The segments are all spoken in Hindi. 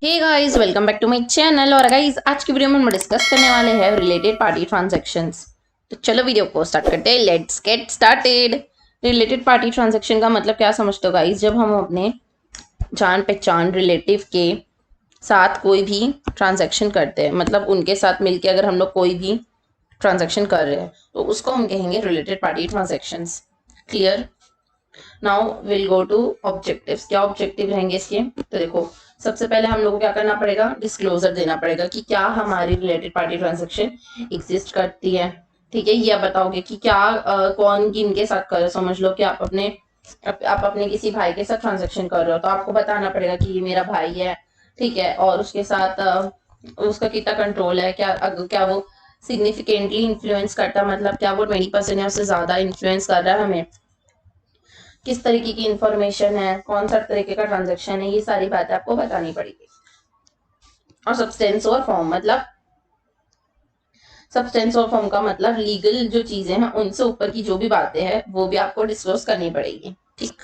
Hey guys, welcome back to my channel. और गाइस, आज की वीडियो में हम डिस्कस करने वाले हैं रिलेटेड पार्टी ट्रांजैक्शंस। तो चलो वीडियो को स्टार्ट करते हैं। Let's get started. Related party transaction का मतलब क्या समझते हो गाइस? जब हम अपने जान पहचान रिलेटिव के साथ कोई भी ट्रांजैक्शन करते हैं, मतलब उनके साथ मिलके अगर हम लोग कोई भी ट्रांजैक्शन कर रहे हैं तो उसको हम कहेंगे related party transactions. Clear? Now will go to objectives. क्या ऑब्जेक्टिव रहेंगे इसके? तो देखो, सबसे पहले हम लोग को क्या करना पड़ेगा? डिस्क्लोजर देना पड़ेगा कि क्या हमारी रिलेटेड पार्टी ट्रांजैक्शन एग्जिस्ट करती है। ठीक है, ये आप बताओगे कि क्या कौन किन के साथ कर रहे हो। समझ लो कि आप अपने किसी भाई के साथ ट्रांजैक्शन कर रहे हो, तो आपको बताना पड़ेगा कि ये मेरा भाई है। ठीक है, और उसके साथ उसका कितना कंट्रोल है, क्या वो सिग्निफिकेंटली इन्फ्लुएंस करता है, मतलब क्या वो 20% या उससे ज्यादा इन्फ्लुएंस कर रहा है हमें, किस तरीके की इंफॉर्मेशन है, कौन सा तरीके का ट्रांजेक्शन है, ये सारी बातें आपको बतानी पड़ेगी। और सब्सटेंस और फॉर्म का मतलब लीगल जो चीजें हैं उनसे ऊपर की जो भी बातें हैं वो भी आपको डिस्क्लोज करनी पड़ेगी। ठीक।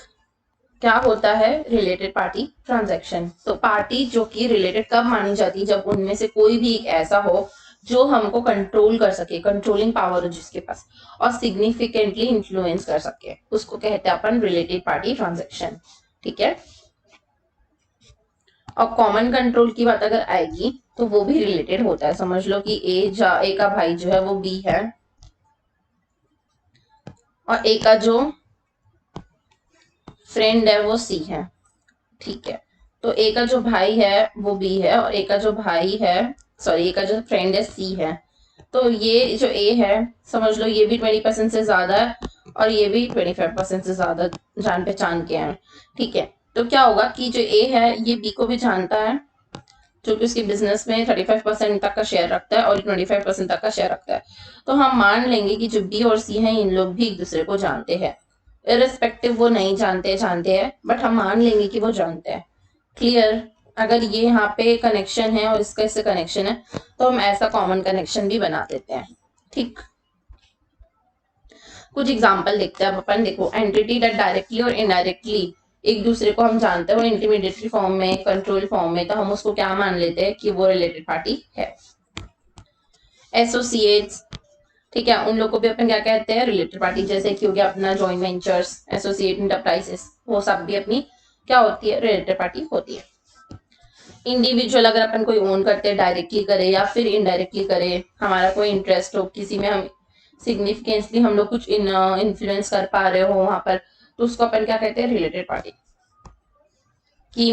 क्या होता है रिलेटेड पार्टी ट्रांजैक्शन? तो पार्टी जो कि रिलेटेड कब मानी जाती है? जब उनमें से कोई भी एक ऐसा हो जो हमको कंट्रोल कर सके, कंट्रोलिंग पावर हो जिसके पास, और सिग्निफिकेंटली इन्फ्लुएंस कर सके, उसको कहते हैं अपन रिलेटेड पार्टी ट्रांजैक्शन। ठीक है। और कॉमन कंट्रोल की बात अगर आएगी तो वो भी रिलेटेड होता है। समझ लो कि ए का भाई जो है वो बी है, और ए का जो फ्रेंड है वो सी है। ठीक है, तो ए का जो भाई है वो बी है, और ए का जो भाई है, सॉरी, ए का जो फ्रेंड है सी है। तो ये जो ए है, समझ लो ये भी 20% से ज्यादा है, और ये भी 25% से ज्यादा जान पहचान के हैं। ठीक है, तो क्या होगा कि जो ए है ये बी को भी जानता है, जो कि उसकी बिजनेस में 35% तक का शेयर रखता है और 25% तक का शेयर रखता है। तो हम मान लेंगे कि जो बी और सी हैं इन लोग भी एक दूसरे को जानते हैं। इरिस्पेक्टिव वो नहीं जानते जानते हैं, बट हम मान लेंगे कि वो जानते हैं। क्लियर? अगर ये यहाँ पे कनेक्शन है और इसका इससे कनेक्शन है तो हम ऐसा कॉमन कनेक्शन भी बना देते हैं। ठीक। कुछ एग्जाम्पल देखते हैं अब अपन। देखो, एंटिटी दैट डायरेक्टली और इनडायरेक्टली एक दूसरे को हम जानते हैं, और इंटरमीडिएटरी फॉर्म में, कंट्रोल फॉर्म में, तो हम उसको क्या मान लेते हैं कि वो रिलेटेड पार्टी है। एसोसिएट्स, ठीक है, उन लोग को भी अपन क्या कहते हैं? Related party. जैसे कि हो गया अपना जॉइंट वेंचर्स, एसोसिएट इंटरप्राइजेस, वो सब भी अपनी क्या होती है? रिलेटेड पार्टी होती है। इंडिविजुअल अगर अपन कोई ओन करते हैं, डायरेक्टली करे या फिर इनडायरेक्टली करे, हमारा कोई इंटरेस्ट हो किसी में, हम सिग्निफिकेंटली हम लोग कुछ इन्फ्लुएंस कर पा रहे हो वहां पर, तो उसको अपन क्या कहते हैं? Related party. की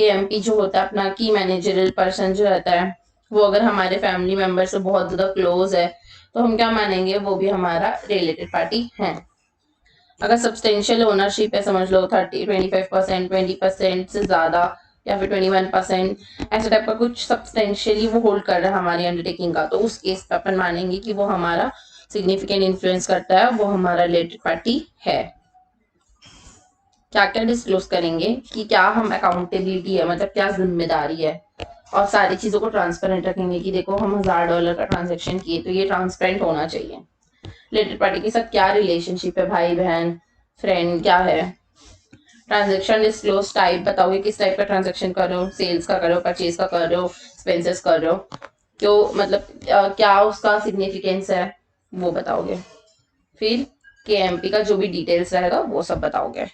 एमपी जो होता है अपना की मैनेजरल पर्सन जो रहता है, वो अगर हमारे फैमिली मेंबर से बहुत ज्यादा क्लोज है तो हम क्या मानेंगे? वो भी हमारा रिलेटेड पार्टी है। अगर सब्सटेंशियल ओनरशिप है, समझ लो 25%, 20% से ज्यादा, या फिर 21%, ऐसे टाइप का कुछ सब्सटेंशियली वो होल्ड कर रहा है हमारी अंडरटेकिंग का, तो उस केस पे अपन मानेंगे कि वो हमारा सिग्निफिकेंट इन्फ्लुएंस करता है, वो हमारा रिलेटेड पार्टी है। क्या क्या डिस्क्लोज करेंगे कि क्या हम अकाउंटेबिलिटी है, मतलब क्या जिम्मेदारी है, और सारी चीजों को ट्रांसपेरेंट रखेंगे कि देखो हम $1000 का ट्रांजेक्शन किए तो ये ट्रांसपेरेंट होना चाहिए। रिलेटेड पार्टी के साथ क्या रिलेशनशिप है, भाई बहन, फ्रेंड, क्या है। ट्रांजेक्शन डिस्क्लोज टाइप बताओगे, किस टाइप का ट्रांजेक्शन कर रहे हो, सेल्स का कर रहे हो, परचेज का कर रहे हो, एक्सपेंसेस कर रहे हो, तो मतलब क्या उसका सिग्निफिकेंस है वो बताओगे। फिर केएमपी का जो भी डिटेल्स रहेगा वो सब बताओगे।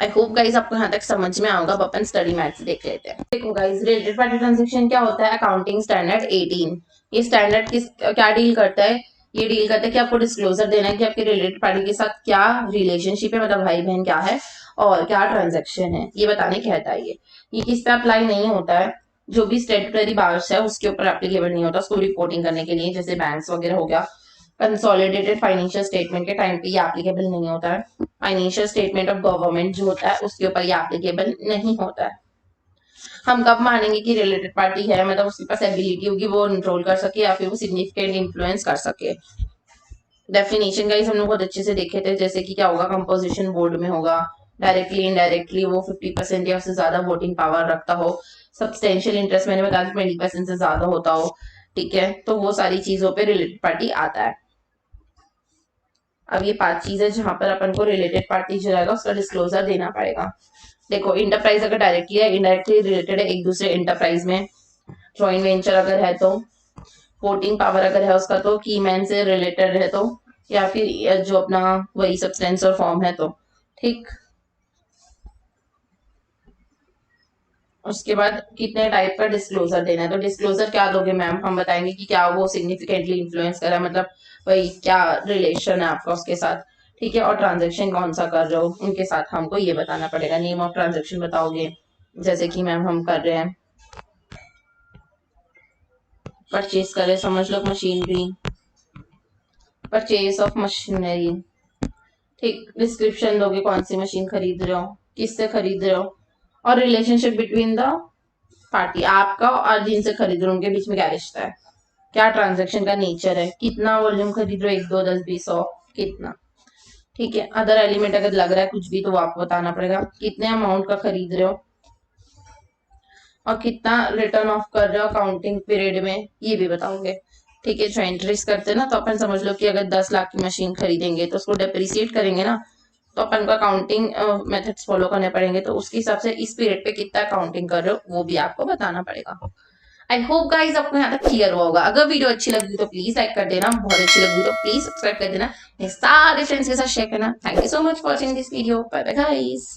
आई होप गाइज आपको यहाँ तक समझ में आएगा। अपन स्टडी मैथ्स देख लेते हैं। देखो गाइज, रिलेटेड पार्टी ट्रांजेक्शन क्या होता है? Accounting standard 18। ये स्टैंडर्ड किस क्या डील करता है? ये डील करता है कि आपको डिस्क्लोजर देना है कि आपके रिलेटेड पार्टी के साथ क्या रिलेशनशिप है, मतलब भाई बहन क्या है और क्या ट्रांजेक्शन है, ये बताने कहता है। ये किस पे अप्लाई नहीं होता है? जो भी स्टेटरी बार्स है उसके ऊपर एप्लीकेबल नहीं होता, उसको रिपोर्टिंग करने के लिए, जैसे बैंक्स वगैरह हो गया। कंसोलिडेटेड फाइनेंशियल स्टेटमेंट के टाइम पे ये एप्लीकेबल नहीं होता है। फाइनेंशियल स्टेटमेंट ऑफ गवर्नमेंट जो होता है उसके ऊपर ये एप्लीकेबल नहीं होता है। हम कब मानेंगे कि रिलेटेड पार्टी है? मतलब उसके पास एबिलिटी होगी वो कंट्रोल कर सके या फिर वो सिग्निफिकेंट इन्फ्लुएंस कर सके। डेफिनेशन गाइस हम लोग बहुत अच्छे से देखे थे, जैसे कि क्या होगा? कंपोजिशन बोर्ड में होगा, डायरेक्टली इनडायरेक्टली वो 50% या उससे ज्यादा वोटिंग पावर रखता हो, सब्सटेंशियल इंटरेस्ट मैंने बताया 20% से ज्यादा होता हो। ठीक है, तो वो सारी चीजों पे रिलेटेड पार्टी आता है। अब ये 5 चीजें जहां पर अपन को रिलेटेड पार्टी जो रहेगा उसका डिस्क्लोजर देना पड़ेगा। देखो इंटरप्राइज अगर डायरेक्टली या इनडायरेक्टली रिलेटेड है एक दूसरे इंटरप्राइज में, जॉइंट वेंचर अगर है तो, वोटिंग पावर अगर है उसका तो, की मैन से रिलेटेड है तो, या फिर जो अपना वही सब्सटेंस और फॉर्म है तो, ठीक। उसके बाद कितने टाइप का डिस्क्लोजर देना है, तो डिस्क्लोजर क्या दोगे मैम, हम बताएंगे कि क्या वो सिग्निफिकेंटली इन्फ्लुएंस कर रहा है, मतलब वही क्या रिलेशन है आपका उसके साथ, ठीक है। और ट्रांजेक्शन कौन सा कर रहे हो उनके साथ हमको ये बताना पड़ेगा, नेम ऑफ ट्रांजेक्शन बताओगे, जैसे कि मैम हम कर रहे हैं परचेज करें, समझ लो मशीनरी, परचेज ऑफ मशीनरी, ठीक। डिस्क्रिप्शन दोगे कौन सी मशीन खरीद रहे हो, किससे खरीद रहे हो, और रिलेशनशिप बिटवीन द पार्टी, आपका और जिनसे खरीद रहे हो उनके बीच में क्या रिश्ता है, क्या ट्रांजेक्शन का नेचर है, कितना वॉल्यूम खरीद रहे हो, 1 2 10 20 100 कितना, ठीक है। अदर एलिमेंट अगर लग रहा है कुछ भी तो वो आपको बताना पड़ेगा, कितने अमाउंट का खरीद रहे हो और कितना रिटर्न ऑफ कर रहे हो अकाउंटिंग पीरियड में, ये भी बताओगे, ठीक है। जो एंट्रीज करते हैं ना, तो अपन समझ लो कि अगर 10 लाख की मशीन खरीदेंगे तो उसको डेप्रिसिएट करेंगे ना, तो अपन को अकाउंटिंग मेथड्स फॉलो करने पड़ेंगे, तो उसके हिसाब से इस पीरियड पे कितना अकाउंटिंग कर रहे हो वो भी आपको बताना पड़ेगा। आई होप गाइज आपको यहाँ तक क्लियर हुआ होगा। अगर वीडियो अच्छी लगी तो प्लीज लाइक कर देना, बहुत अच्छी लगी तो प्लीज सब्सक्राइब कर देना, सारे फ्रेंड्स के साथ शेयर करना। Thank you so much for watching this video, bye bye guys.